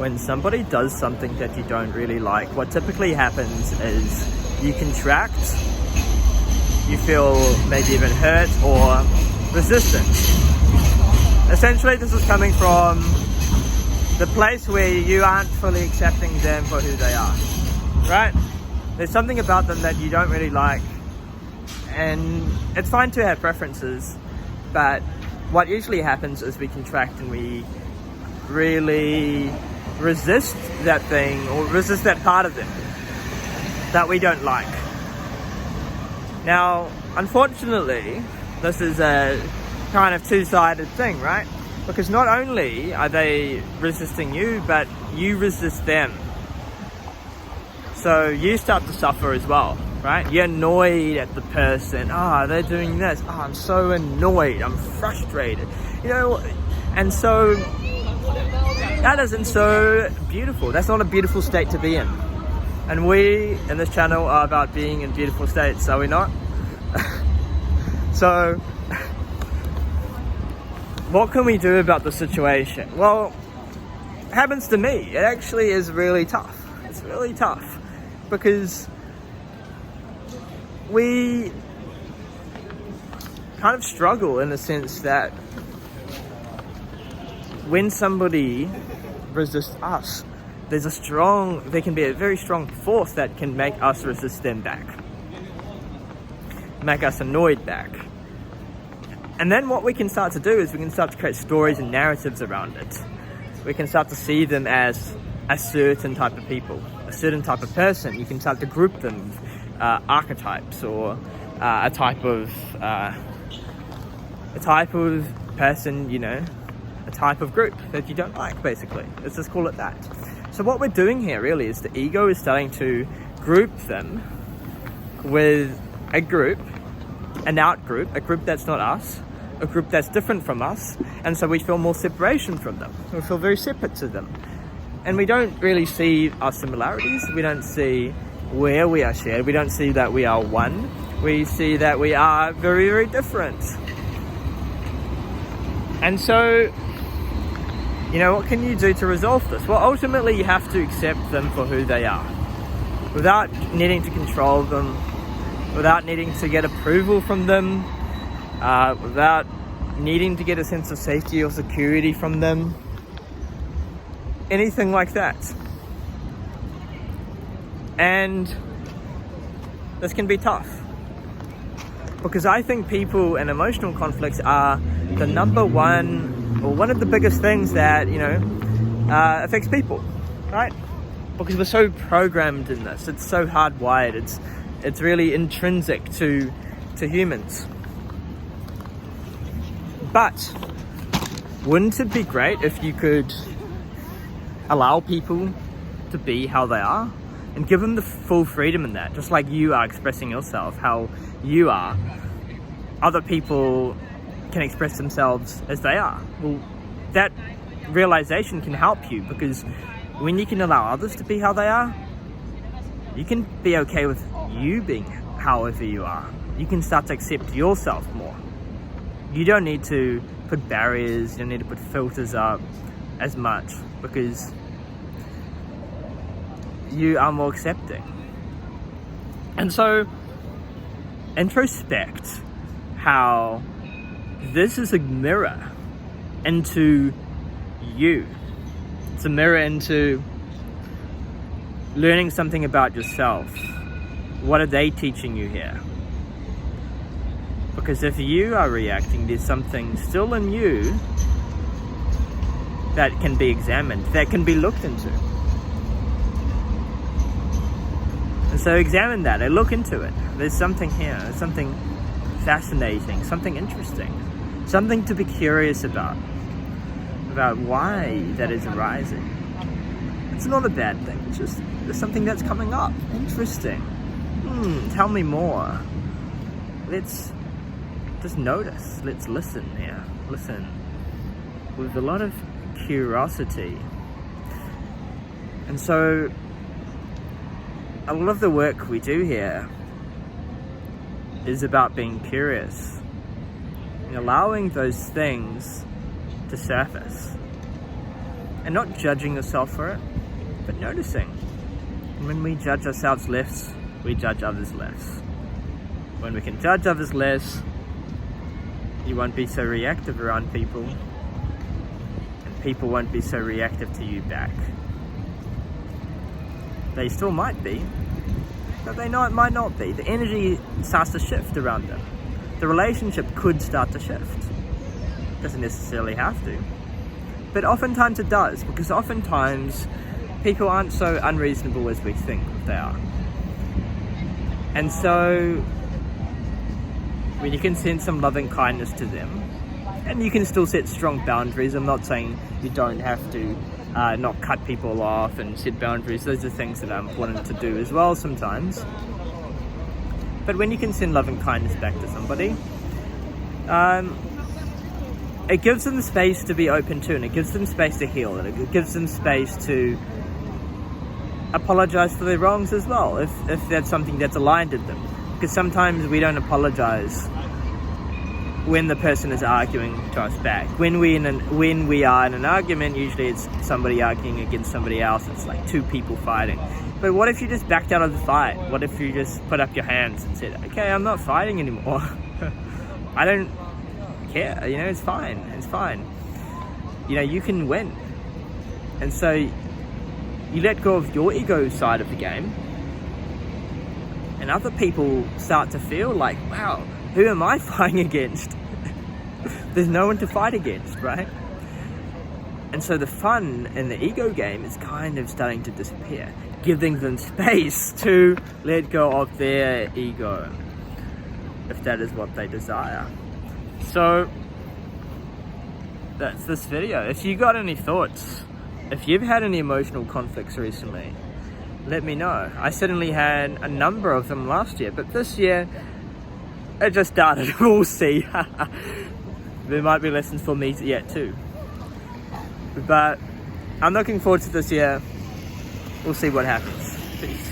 when somebody does something that you don't really like, what typically happens is you contract, you feel maybe even hurt or resistant. Essentially, this is coming from the place where you aren't fully accepting them for who they are, right? There's something about them that you don't really like, and it's fine to have preferences, but what usually happens is we contract and we really resist that thing or resist that part of them that we don't like. Now, unfortunately, this is a kind of two-sided thing, right? Because not only are they resisting you, but you resist them. So you start to suffer as well, right? You're annoyed at the person. They're doing this. I'm so annoyed. I'm frustrated. And so that isn't so beautiful. That's not a beautiful state to be in. And we in this channel are about being in beautiful states, are we not? So what can we do about the situation? Well, it happens to me. It actually is really tough. It's really tough because we kind of struggle in the sense that when somebody resists us, there can be a very strong force that can make us resist them back, make us annoyed back. And then what we can start to do is we can start to create stories and narratives around it. We can start to see them as a certain type of people, a certain type of person. You can start to group them, archetypes, or a type of person, a type of group that you don't like, basically. Let's just call it that. So what we're doing here really is the ego is starting to group them with a group, an out group, a group that's not us, a group that's different from us, and so we feel more separation from them. We feel very separate to them. And we don't really see our similarities. We don't see where we are shared. We don't see that we are one. We see that we are very, very different. And so, what can you do to resolve this? Well, ultimately you have to accept them for who they are, without needing to control them, without needing to get approval from them, without needing to get a sense of safety or security from them, anything like that. And this can be tough, because I think people and emotional conflicts are the number one, or one of the biggest things that, affects people, right? Because we're so programmed in this. It's so hardwired. It's really intrinsic to humans. But wouldn't it be great if you could allow people to be how they are and give them the full freedom in that, just like you are expressing yourself how you are? Other people can express themselves as they are. Well, that realization can help you, because when you can allow others to be how they are, you can be okay with you being however you are. You can start to accept yourself more. You don't need to put barriers, you don't need to put filters up as much, because you are more accepting. And so introspect how this is a mirror into you. It's a mirror into learning something about yourself. What are they teaching you here? Because if you are reacting, there's something still in you that can be examined, that can be looked into. And so examine that and look into it. There's something here, there's something fascinating, something interesting, something to be curious about why that is arising. It's not a bad thing, it's just there's something that's coming up. Interesting. Tell me more. Let's just notice. Let's listen here. Listen with a lot of curiosity. And so a lot of the work we do here is about being curious and allowing those things to surface. And not judging yourself for it, but noticing. And when we judge ourselves less, we judge others less. When we can judge others less, you won't be so reactive around people, and people won't be so reactive to you back. They still might be, but they might not be. The energy starts to shift around them. The relationship could start to shift. Doesn't necessarily have to. But oftentimes it does, because oftentimes people aren't so unreasonable as we think they are. And so when you can send some loving kindness to them, and you can still set strong boundaries. I'm not saying you don't have to not cut people off and set boundaries. Those are things that are important to do as well sometimes. But when you can send loving kindness back to somebody, it gives them the space to be open to, and it gives them space to heal, and it gives them space to apologize for their wrongs as well, if that's something that's aligned with them. Because sometimes we don't apologize when the person is arguing to us back. When we are in an argument, usually it's somebody arguing against somebody else. It's like two people fighting. But what if you just backed out of the fight? What if you just put up your hands and said, okay, I'm not fighting anymore. I don't care, it's fine. You can win. And so you let go of your ego side of the game, and other people start to feel like, wow, who am I fighting against? There's no one to fight against, right? And so the fun in the ego game is kind of starting to disappear, giving them space to let go of their ego, if that is what they desire. So that's this video. If you got any thoughts, if you've had any emotional conflicts recently, let me know. I certainly had a number of them last year, but this year it just started. We'll see. There might be lessons for me yet too, but I'm looking forward to this year. We'll see what happens. Peace.